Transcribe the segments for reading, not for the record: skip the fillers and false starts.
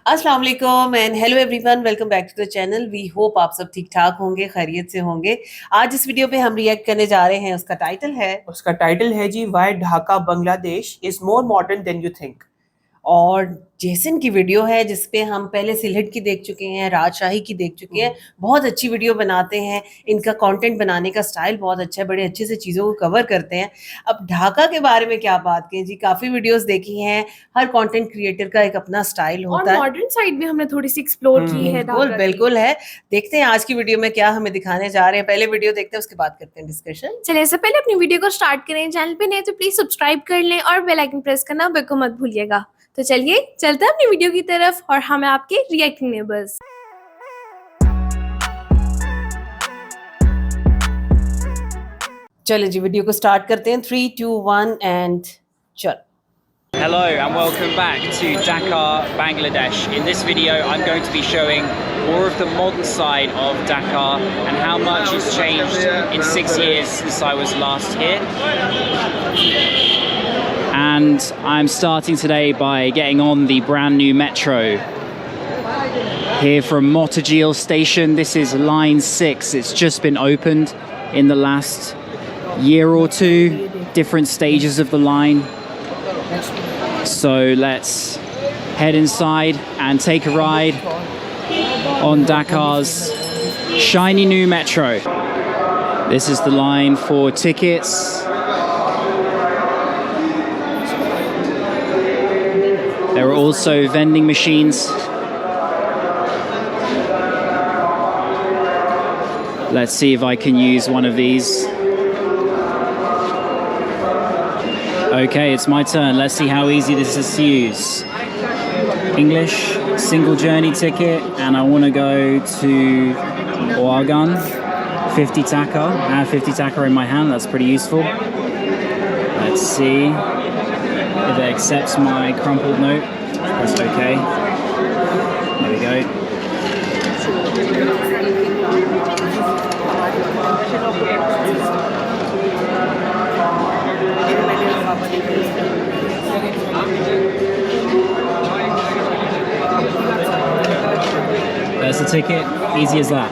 अस्सलाम वालेकुम and hello everyone, welcome back to the channel. We hope आप सब ठीक ठाक होंगे, खैरियत से होंगे। आज इस वीडियो पे हम रिएक्ट करने जा रहे हैं। उसका टाइटल है जी why Dhaka Bangladesh is more modern than you think. और जेसन की वीडियो है जिसपे हम पहले सिलहट की देख चुके हैं, राजशाही की देख चुके हैं। बहुत अच्छी वीडियो बनाते हैं, इनका कंटेंट बनाने का स्टाइल बहुत अच्छा है, बड़े अच्छे से चीज़ों को कवर करते हैं। अब ढाका के बारे में क्या बात करें जी, काफ़ी वीडियोस देखी हैं। हर कंटेंट क्रिएटर का एक अपना स्टाइल होता है और मॉडर्न साइड भी हमने थोड़ी सी एक्सप्लोर की है। बिल्कुल बिल्कुल है। देखते हैं आज की वीडियो में क्या हमें दिखाने जा रहे हैं। पहले वीडियो देखते हैं, उसके बाद करते हैं डिस्कशन। चलिए, इससे पहले अपनी वीडियो को स्टार्ट करें। चैनल पे नए तो प्लीज सब्सक्राइब कर लें और बेल आइकन प्रेस करना बिल्कुल मत भूलिएगा। तो चलिए चलते हैं अपनी वीडियो की तरफ और हम आपके रिएक्टिंग नेबर्स। चलिए जी वीडियो को स्टार्ट करते हैं। 3, 2, 1 एंड चल। Hello and welcome back to Dhaka, Bangladesh. In this video I'm going to be showing more of the modern side of Dhaka and how much has changed in 6 years since I was last here. And I'm starting today by getting on the brand new metro here from Mottajil station. This is line 6. It's just been opened in the last year or two, different stages of the line. So let's head inside and take a ride on Dakar's shiny new metro. This is the line for tickets. There are also vending machines. Let's see if I can use one of these. Okay, it's my turn. Let's see how easy this is to use. English, single journey ticket, and I want to go to Oagan. 50 taka. I have 50 taka in my hand. That's pretty useful. Let's see if it accepts my crumpled note. Press OK. There we go. There's the ticket, easy as that.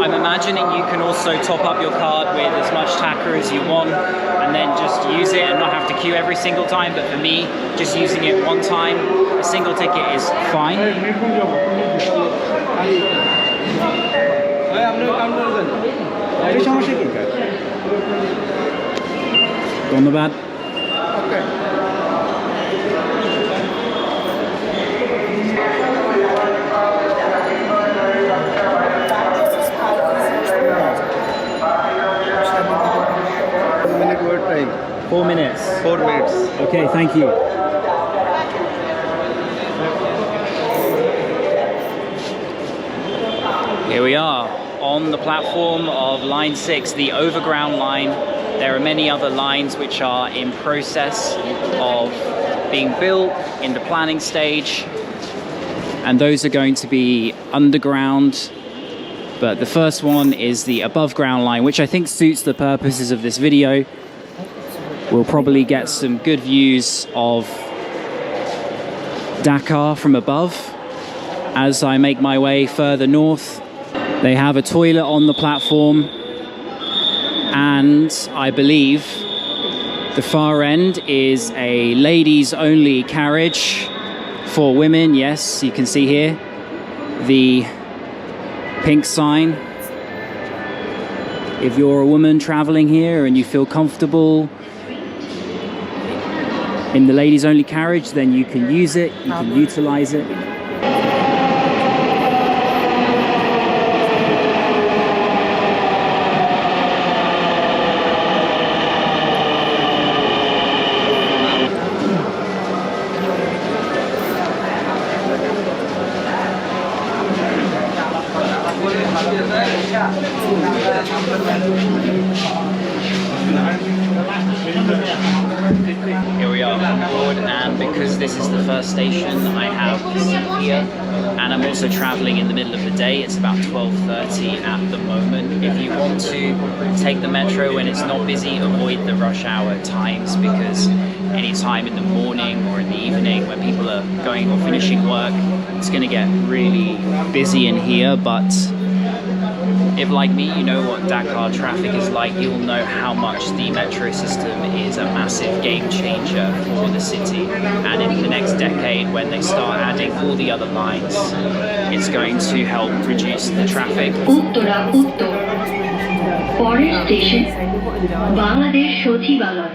I'm imagining you can also top up your card with as much taka as you want and then just use it and not have to queue every single time. But for me, just using it one time, a single ticket is fine. Gone the bad? Okay. Time. 4 minutes. 4 minutes. Okay, thank you. Here we are on the platform of line 6, the overground line. There are many other lines which are in process of being built in the planning stage, and those are going to be underground. But the first one is the above ground line, which I think suits the purposes of this video. We'll probably get some good views of Dhaka from above as I make my way further north. They have a toilet on the platform, and I believe the far end is a ladies only carriage for women. Yes, you can see here the pink sign. If you're a woman traveling here and you feel comfortable in the ladies only carriage, then you can use it, you can utilize it. Here we are on board, and because this is the first station, I have the seat here, and I'm also traveling in the middle of the day. It's about 12:30 at the moment. If you want to take the metro when it's not busy, avoid the rush hour times, because any time in the morning or in the evening when people are going or finishing work, it's going to get really busy in here, but if, like me, you know what Dakar traffic is like, you'll know how much the metro system is a massive game changer for the city. And in the next decade, when they start adding all the other lines, it's going to help reduce the traffic. Uttara উত্তর পরের station Bangladesh সচিবালয়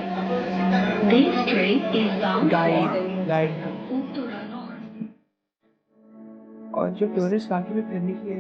This train is bound for Uttara north और जो tourist काफी भी फिरने के लिए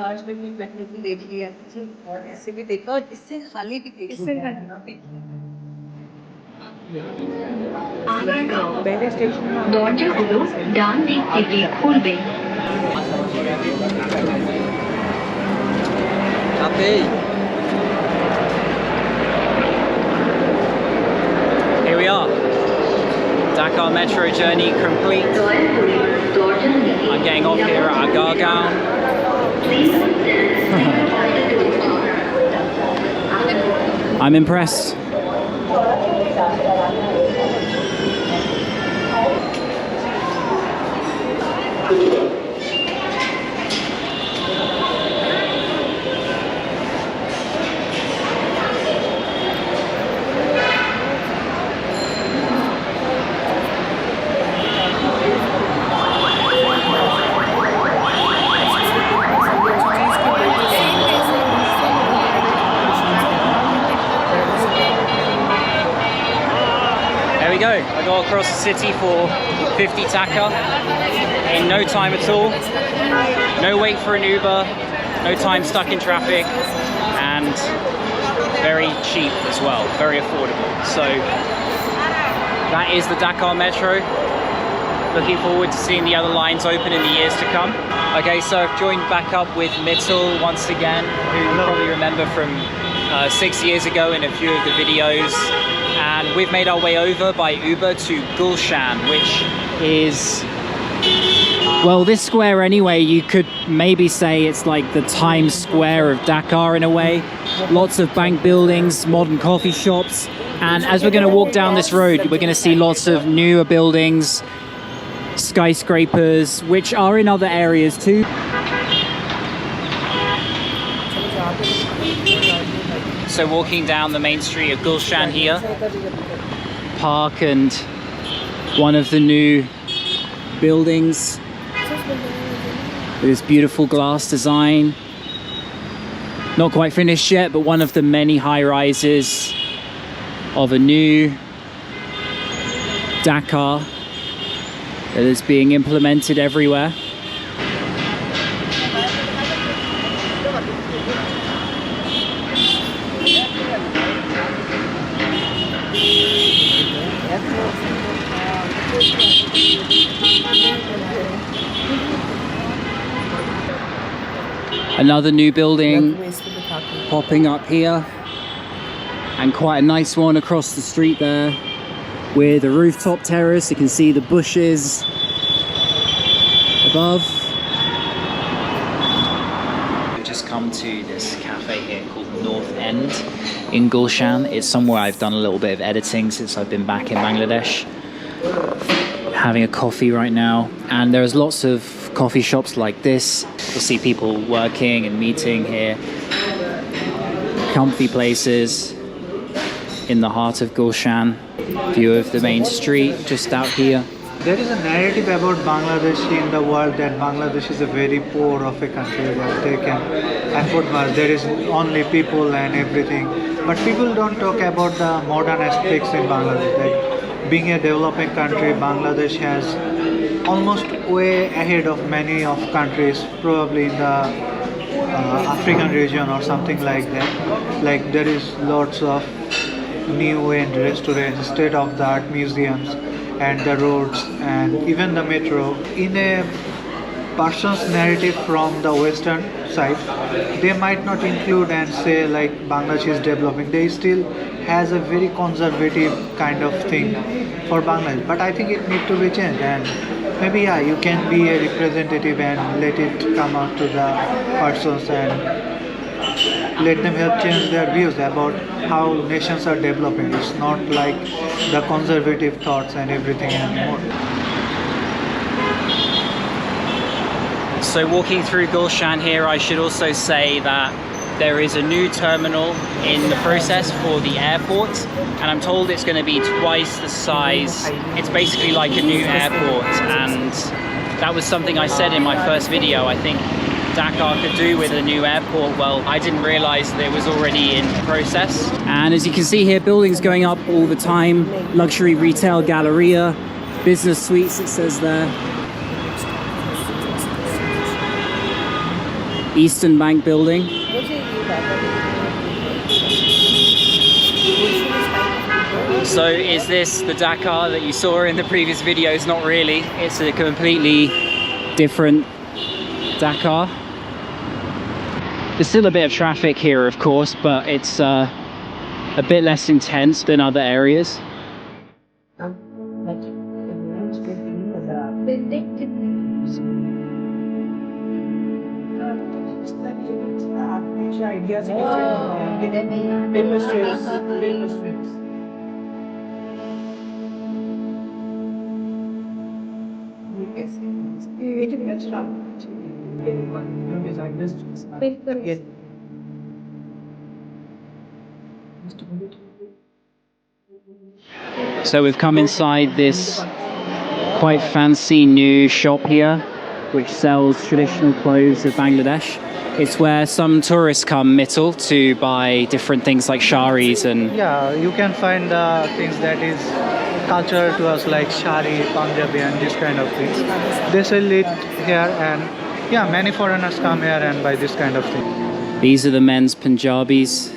आज में भी बैठने की देख लिया और ऐसे भी देखा और इससे खाली भी देखा पहले स्टेशन দরজাগুলো ডান দিক থেকে খুলবে Here we are. Dakar Metro journey complete. I'm getting off here at Agargaon. I'm impressed. There we go. I got across the city for 50 taka in no time at all. No wait for an Uber, no time stuck in traffic, and very cheap as well, very affordable. So that is the Dakar Metro. Looking forward to seeing the other lines open in the years to come. Okay, so I've joined back up with Mittal once again, who you probably remember from 6 years ago in a few of the videos. And we've made our way over by Uber to Gulshan, which is, well, this square anyway, you could maybe say it's like the Times Square of Dakar in a way. Lots of bank buildings, modern coffee shops. And as we're going to walk down this road, we're going to see lots of newer buildings, skyscrapers, which are in other areas too. So walking down the main street of Gulshan here, park and one of the new buildings with this beautiful glass design. Not quite finished yet, but one of the many high-rises of a new Dakar that is being implemented everywhere. Another new building popping up here, and quite a nice one across the street there with a rooftop terrace. You can see the bushes above. We've just come to this cafe here called North End in Gulshan. It's somewhere I've done a little bit of editing since I've been back in Bangladesh. Having a coffee right now, and there's lots of coffee shops like this. You'll see people working and meeting here. Comfy places in the heart of Gulshan. View of the main street just out here. There is a narrative about Bangladesh in the world that Bangladesh is a very poor of a country, that they can afford much. There is only people and everything. But people don't talk about the modern aspects in Bangladesh. Like being a developing country, Bangladesh has almost way ahead of many of countries, probably in the African region or something like that. Like there is lots of new end restaurants, state-of-the-art museums, and the roads and even the metro. In a person's narrative from the western side, they might not include and say like Bangladesh is developing. They still has a very conservative kind of thing for Bangladesh, but I think it need to be changed. And maybe you can be a representative and let it come out to the persons and let them help change their views about how nations are developing. It's not like the conservative thoughts and everything anymore. So walking through Gulshan here, I should also say that there is a new terminal in the process for the airport, and I'm told it's going to be twice the size. It's basically like a new airport, and that was something I said in my first video. I think Dhaka could do with a new airport. Well, I didn't realize that it was already in process. And as you can see here, buildings going up all the time. Luxury retail galleria, business suites, it says there. Eastern Bank building. So is this the Dhaka that you saw in the previous videos? Not really. It's a completely different Dhaka. There's still a bit of traffic here, of course, but it's a bit less intense than other areas. So we've come inside this quite fancy new shop here, which sells traditional clothes of Bangladesh. It's where some tourists come, Mittal, to buy different things like sharis and... Yeah, you can find things that is cultural to us, like shari, Punjabi and this kind of things. They sell it here, and many foreigners come here and buy this kind of thing. These are the men's Punjabis.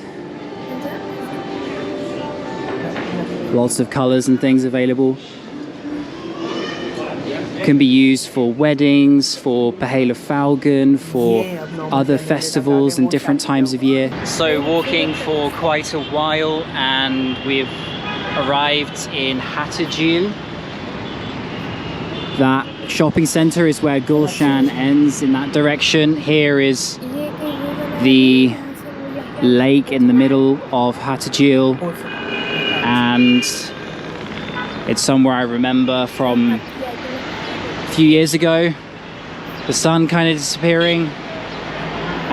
Lots of colors and things available. Can be used for weddings, for Pahela Falgun, for other festivals and different times of year. So walking for quite a while, and we've arrived in Hattajil. That shopping center is where Gulshan ends, in that direction. Here is the lake in the middle of Hattajil, and it's somewhere I remember from a few years ago. The sun kind of disappearing.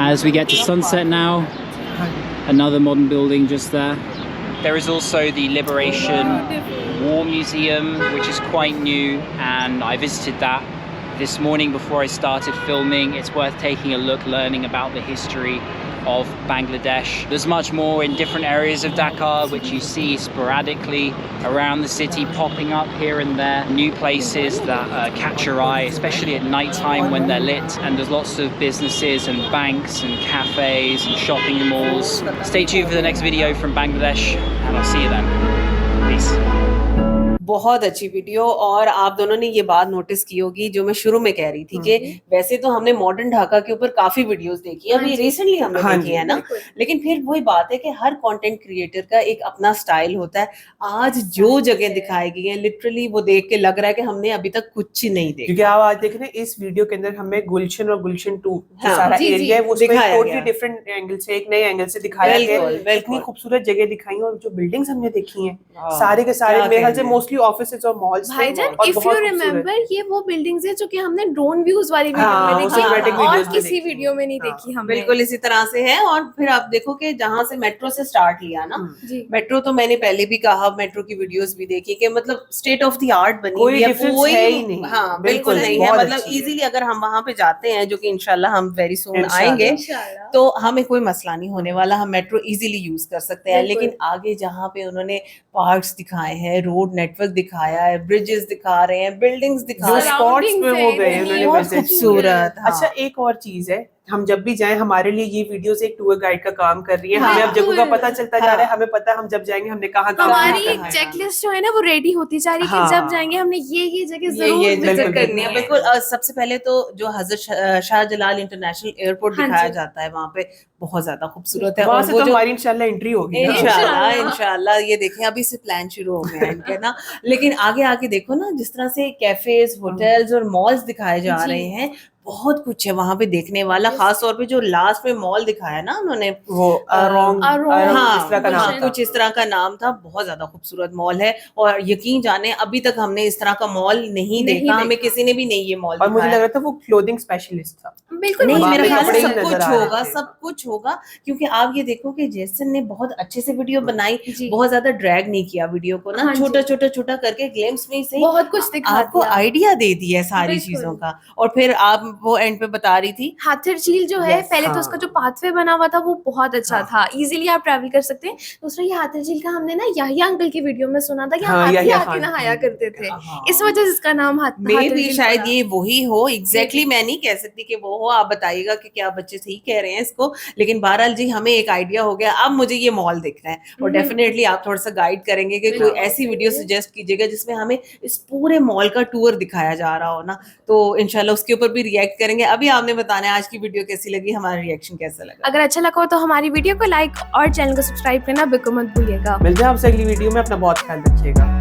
As we get to sunset now, another modern building just there. There is also the Liberation War Museum, which is quite new, and I visited that this morning before I started filming. It's worth taking a look, learning about the history of Bangladesh. There's much more in different areas of Dhaka, which you see sporadically around the city, popping up here and there. New places that catch your eye, especially at night time when they're lit. And there's lots of businesses and banks and cafes and shopping malls. Stay tuned for the next video from Bangladesh, and I'll see you then. Peace. बहुत अच्छी video. और आप दोनों ने ये बात notice की होगी जो मैं शुरू में कह रही थी कि वैसे तो हमने मॉडर्न ढाका के ऊपर काफी वीडियोस देखी हैं, अभी रिसेंटली हमने देखी है ना, लेकिन फिर वही बात है कि हर कंटेंट क्रिएटर का एक अपना स्टाइल होता है। आज जो जगह दिखाई गई है लिटरली वो देख के लग रहा है कि हमने अभी तक कुछ ही नहीं देखा, क्योंकि आप आज देख रहे हैं इस वीडियो के अंदर हमें गुलशन और गुलशन 2 सारा एरिया है वो टोटली डिफरेंट एंगल से, एक नए एंगल से दिखाया गया। इतनी खूबसूरत जगह दिखाई और जो बिल्डिंग्स हमने देखी हैं सारे के सारे मेरे ख्याल से मोस्टली ऑफिसेज और मॉल्स। भाईजान, इफ यू रिमेंबर ये वो बिल्डिंग्स है जो कि हमने ड्रोन व्यूज वाली वीडियो में देखी और किसी वीडियो में नहीं देखी हमने। बिल्कुल इसी तरह से है। और फिर आप देखो कि जहां से मेट्रो से स्टार्ट लिया ना, मेट्रो तो मैंने पहले भी कहा, मेट्रो की वीडियोस भी देखी कि मतलब स्टेट ऑफ द आर्ट बनी हुई है, कोई है ही नहीं। हाँ बिल्कुल नहीं है, मतलब इजीली अगर हम वहां पे जाते हैं, जो कि इंशाल्लाह हम वेरी सून आएंगे, तो हमें कोई मसला नहीं होने वाला, हम मेट्रो इजीली यूज कर सकते हैं। लेकिन आगे जहाँ पे उन्होंने पार्क्स दिखाए हैं, रोड नेटवर्क दिखाया है, ब्रिजेस दिखा रहे हैं, बिल्डिंग्स दिखा रहे हैं, स्पॉट्स पे वो गए उन्होंने, बहुत खूबसूरत। अच्छा एक और चीज है, हम जब भी जाएं हमारे लिए ये वीडियोस एक टूर गाइड का काम कर रही है। हमें अब जगहों का पता चलता जा रहा है, हमें पता है हम जब जाएंगे हमने कहाँ हमारी एक चेकलिस्ट जो है ना वो रेडी होती जा रही है कि जब जाएंगे हमने ये जगह जरूर विजिट करनी है। बिल्कुल। सबसे पहले तो जो हजरत शाहजलाल इंटरनेशनल एयरपोर्ट दिखाया जाता है वहाँ पे बहुत ज्यादा खूबसूरत है, वहाँ और से वो तो जो हमारी इंशाल्लाह एंट्री होगी इंशाल्लाह ये देखें अभी से प्लान शुरू हो गया है इनके ना। लेकिन आगे आगे देखो ना जिस तरह से कैफेज, होटल्स और मॉल्स दिखाए जा रहे हैं, बहुत कुछ है वहां पे देखने वाला। खास तौर पे जो लास्ट में मॉल दिखाया ना उन्होंने, वो कुछ इस तरह का नाम था, बहुत ज्यादा खूबसूरत मॉल है। और यकीन जाने अभी तक हमने इस तरह का मॉल नहीं देखा, हमें किसी ने भी नहीं ये मॉल और मुझे लग रहा था वो क्लोथिंग स्पेशलिस्ट था। बिल्कुल नहीं, मेरा ख्याल कपड़े सब ही कुछ नजर आ होगा, रहे थे। सब कुछ होगा, क्योंकि आप ये देखो कि जेसन ने बहुत अच्छे से वीडियो बनाई, बहुत ज्यादा ड्रैग नहीं किया वीडियो को ना, छोटा करके ग्लिम्स में से बहुत कुछ दिखा आपको आइडिया दे दिया सारी चीजों का। और फिर आप वो एंड पे बता रही थी हाथर झील जो है, पहले तो उसका जो पाथवे बना हुआ था वो बहुत अच्छा था, इजीली आप ट्रैवल कर सकते हैं। दूसरा ये हाथर झील का हमने ना याहिया अंकल की वीडियो में सुना था कि हाथी आके नहाया करते थे, इस वजह से इसका नाम हाथर झील शायद ये वही हो। एग्जैक्टली मैं नहीं कह सकती कि वो हो, आप बताइएगा कि क्या बच्चे सही कह रहे हैं इसको। लेकिन बहरहाल जी हमें एक आइडिया हो गया, अब मुझे ये मॉल देखना है, और डेफिनेटली आप थोड़ा सा गाइड करेंगे कि कोई ऐसी वीडियो सजेस्ट कीजिएगा जिसमें हमें इस पूरे मॉल का टूर दिखाया जा रहा हो ना, तो इंशाल्लाह उसके ऊपर भी रिएक्ट करेंगे। अभी आपने बताना है आज की वीडियो कैसी लगी, हमारा रिएक्शन कैसा लगा। अगर अच्छा लगा हो तो हमारी वीडियो को लाइक और चैनल को सब्सक्राइब करना बिल्कुल मत भूलिएगा। मिलते हैं आपसे अगली वीडियो में, अपना बहुत ख्याल रखिएगा।